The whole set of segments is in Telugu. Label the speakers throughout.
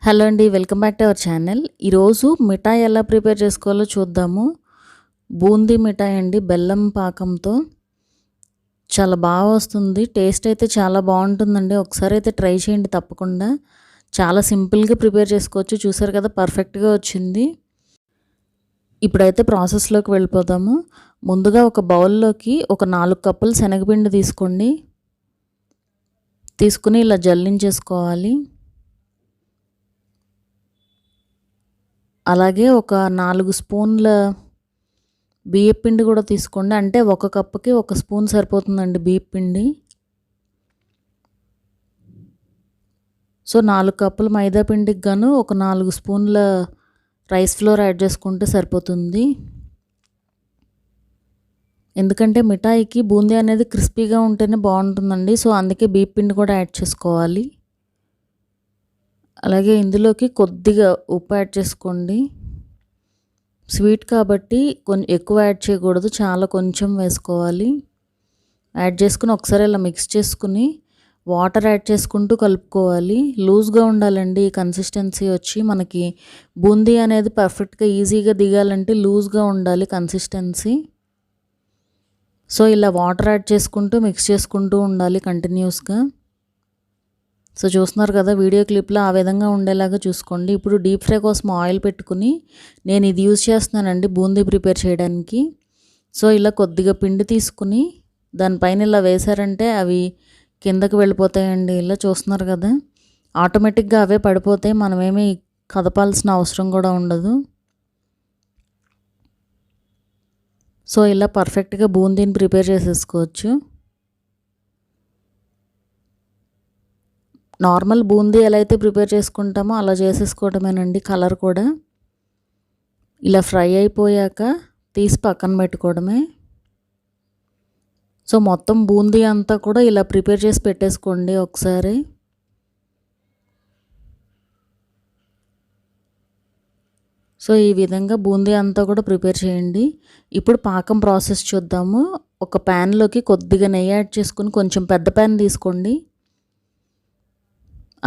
Speaker 1: హలో అండి, welcome back to our channel. ఈరోజు మిఠాయి ఎలా ప్రిపేర్ చేసుకోవాలో చూద్దాము. బూందీ మిఠాయి అండి, బెల్లం పాకంతో చాలా బాగా వస్తుంది. టేస్ట్ అయితే చాలా బాగుంటుందండి. ఒకసారి అయితే ట్రై చేయండి తప్పకుండా. చాలా సింపుల్గా ప్రిపేర్ చేసుకోవచ్చు. చూసారు కదా, పర్ఫెక్ట్గా వచ్చింది. ఇప్పుడైతే ప్రాసెస్లోకి వెళ్ళిపోదాము. ముందుగా ఒక బౌల్లోకి ఒక 4 కప్పులు శనగపిండి తీసుకోండి. తీసుకుని ఇలా జల్లించేసుకోవాలి. అలాగే ఒక 4 స్పూన్ల బియ్యపిండి కూడా తీసుకోండి. అంటే ఒక కప్పుకి 1 స్పూన్ సరిపోతుందండి బియ్యపిండి. సో 4 కప్పుల మైదా పిండికి గాను ఒక 4 స్పూన్ల రైస్ ఫ్లోర్ యాడ్ చేసుకుంటే సరిపోతుంది. ఎందుకంటే మిఠాయికి బూందీ అనేది క్రిస్పీగా ఉంటేనే బాగుంటుందండి. సో అందుకే బియ్యపిండి కూడా యాడ్ చేసుకోవాలి. అలాగే ఇందులోకి కొద్దిగా ఉప్పు యాడ్ చేసుకోండి. స్వీట్ కాబట్టి కొంచెం ఎక్కువ యాడ్ చేయకూడదు, చాలా కొంచెం వేసుకోవాలి. యాడ్ చేసుకుని ఒకసారి ఇలా మిక్స్ చేసుకుని వాటర్ యాడ్ చేసుకుంటూ కలుపుకోవాలి. లూజ్గా ఉండాలండి ఈ కన్సిస్టెన్సీ వచ్చి. మనకి బూందీ అనేది పర్ఫెక్ట్గా ఈజీగా దిగాలంటే లూజ్గా ఉండాలి కన్సిస్టెన్సీ. సో ఇలా వాటర్ యాడ్ చేసుకుంటూ మిక్స్ చేసుకుంటూ ఉండాలి కంటిన్యూస్గా. సో చూస్తున్నారు కదా, వీడియో క్లిప్లో ఆ విధంగా ఉండేలాగా చూసుకోండి. ఇప్పుడు డీప్ ఫ్రై కోసం ఆయిల్ పెట్టుకుని నేను ఇది యూజ్ చేస్తున్నానండి బూందీ ప్రిపేర్ చేయడానికి. సో ఇలా కొద్దిగా పిండి తీసుకుని దానిపైన ఇలా వేసారంటే అవి కిందకి వెళ్ళిపోతాయండి. ఇలా చూస్తున్నారు కదా, ఆటోమేటిక్గా అవే పడిపోతాయి. మనమేమి కదపాల్సిన అవసరం కూడా ఉండదు. సో ఇలా పర్ఫెక్ట్గా బూందీని ప్రిపేర్ చేసేసుకోవచ్చు. నార్మల్ బూందీ ఎలా అయితే ప్రిపేర్ చేసుకుంటామో అలా చేసేసుకోవడమేనండి. కలర్ కూడా ఇలా ఫ్రై అయిపోయాక తీసి పక్కన పెట్టుకోవడమే. సో మొత్తం బూందీ అంతా కూడా ఇలా ప్రిపేర్ చేసి పెట్టేసుకోండి ఒకసారి. సో ఈ విధంగా బూందీ అంతా కూడా ప్రిపేర్ చేయండి. ఇప్పుడు పాకం ప్రాసెస్ చూద్దాము. ఒక ప్యాన్లోకి కొద్దిగా నెయ్యి యాడ్ చేసుకుని, కొంచెం పెద్ద ప్యాన్ తీసుకోండి.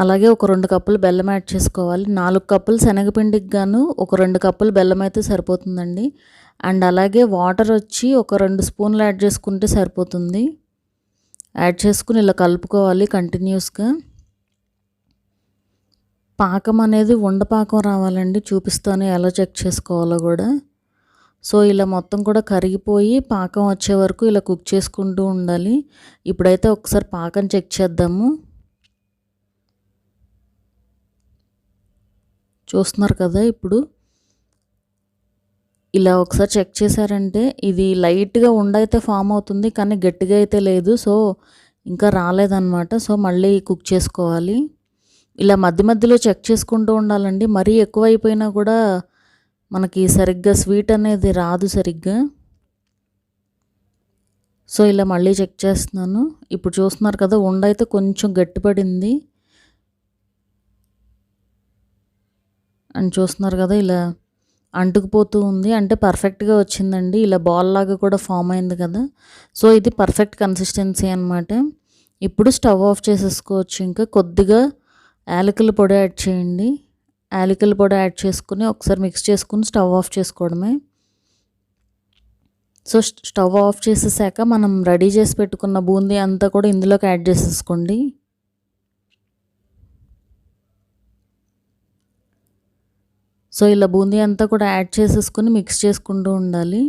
Speaker 1: అలాగే ఒక 2 కప్పులు బెల్లం యాడ్ చేసుకోవాలి. 4 కప్పులు శనగపిండికి గాను ఒక 2 కప్పులు బెల్లం అయితే సరిపోతుందండి. అండ్ అలాగే వాటర్ వచ్చి ఒక 2 స్పూన్లు యాడ్ చేసుకుంటే సరిపోతుంది. యాడ్ చేసుకుని ఇలా కలుపుకోవాలి కంటిన్యూస్గా. పాకం అనేది ఉండపాకం రావాలండి. చూపిస్తాను ఎలా చెక్ చేసుకోవాలో కూడా. సో ఇలా మొత్తం కూడా కరిగిపోయి పాకం వచ్చే వరకు ఇలా కుక్ చేసుకుంటూ ఉండాలి. ఇప్పుడైతే ఒకసారి పాకం చెక్ చేద్దాము. చూస్తున్నారు కదా, ఇప్పుడు ఇలా ఒకసారి చెక్ చేశారంటే ఇది లైట్గా ఉండైతే ఫామ్ అవుతుంది, కానీ గట్టిగా అయితే లేదు. సో ఇంకా రాలేదన్నమాట. సో మళ్ళీ కుక్ చేసుకోవాలి. ఇలా మధ్య మధ్యలో చెక్ చేసుకుంటూ ఉండాలండి. మరీ ఎక్కువ అయిపోయినా కూడా మనకి సరిగ్గా స్వీట్ అనేది రాదు సరిగ్గా. సో ఇలా మళ్ళీ చెక్ చేస్తున్నాను. ఇప్పుడు చూస్తున్నారు కదా, ఉండైతే కొంచెం గట్టిపడింది. అండ్ చూస్తున్నారు కదా, ఇలా అంటుకుపోతూ ఉంది. అంటే పర్ఫెక్ట్గా వచ్చిందండి. ఇలా బాల్ లాగా కూడా ఫామ్ అయింది కదా. సో ఇది పర్ఫెక్ట్ కన్సిస్టెన్సీ అనమాట. ఇప్పుడు స్టవ్ ఆఫ్ చేసేసుకోవచ్చు. ఇంకా కొద్దిగా యాలకుల పొడి యాడ్ చేయండి. యాలకుల పొడి యాడ్ చేసుకుని ఒకసారి మిక్స్ చేసుకుని స్టవ్ ఆఫ్ చేసుకోవడమే. సో స్టవ్ ఆఫ్ చేసేసాక మనం రెడీ చేసి పెట్టుకున్న బూందీ అంతా కూడా ఇందులోకి యాడ్ చేసేసుకోండి. సో ఇలా బూందీ అంతా కూడా యాడ్ చేసేసుకుని మిక్స్ చేసుకుంటూ ఉండాలి.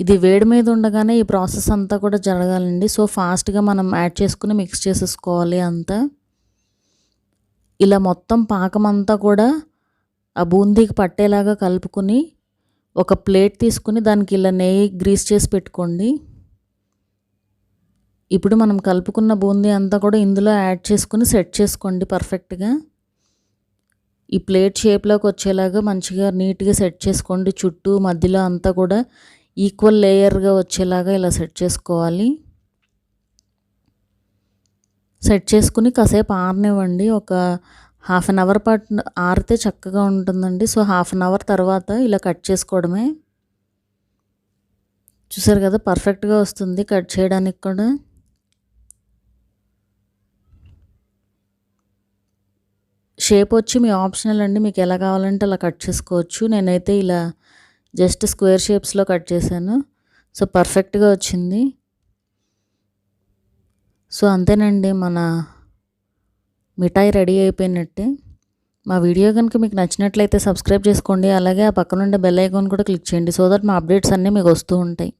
Speaker 1: ఇది వేడి మీద ఉండగానే ఈ ప్రాసెస్ అంతా కూడా జరగాలండి. సో ఫాస్ట్గా మనం యాడ్ చేసుకుని మిక్స్ చేసేసుకోవాలి అంతా. ఇలా మొత్తం పాకం అంతా కూడా ఆ బూందీకి పట్టేలాగా కలుపుకుని ఒక ప్లేట్ తీసుకుని దానికి ఇలా నెయ్యి గ్రీస్ చేసి పెట్టుకోండి. ఇప్పుడు మనం కలుపుకున్న బూందీ అంతా కూడా ఇందులో యాడ్ చేసుకుని సెట్ చేసుకోండి పర్ఫెక్ట్గా. ఈ ప్లేట్ షేప్లోకి వచ్చేలాగా మంచిగా నీట్గా సెట్ చేసుకోండి. చుట్టూ మధ్యలో అంతా కూడా ఈక్వల్ లేయర్గా వచ్చేలాగా ఇలా సెట్ చేసుకోవాలి. సెట్ చేసుకుని కాసేపు ఆరనివ్వండి. ఒక హాఫ్ అన్ అవర్ పాటు ఆరితే చక్కగా ఉంటుందండి. సో హాఫ్ అన్ అవర్ తర్వాత ఇలా కట్ చేసుకోవడమే. చూసారు కదా, పర్ఫెక్ట్గా వస్తుంది కట్ చేయడానికి కూడా. షేప్ వచ్చి మీ ఆప్షనల్ అండి, మీకు ఎలా కావాలంటే అలా కట్ చేసుకోవచ్చు. నేనైతే ఇలా జస్ట్ స్క్వేర్ షేప్స్లో కట్ చేశాను. సో పర్ఫెక్ట్గా వచ్చింది. సో అంతేనండి, మన మిఠాయి రెడీ అయిపోయినట్టే. మా వీడియో కనుక మీకు నచ్చినట్లయితే సబ్స్క్రైబ్ చేసుకోండి. అలాగే ఆ పక్కనుండే బెల్ ఐకాన్ కూడా క్లిక్ చేయండి. సో దట్ మా అప్డేట్స్ అన్నీ మీకు వస్తూ ఉంటాయి.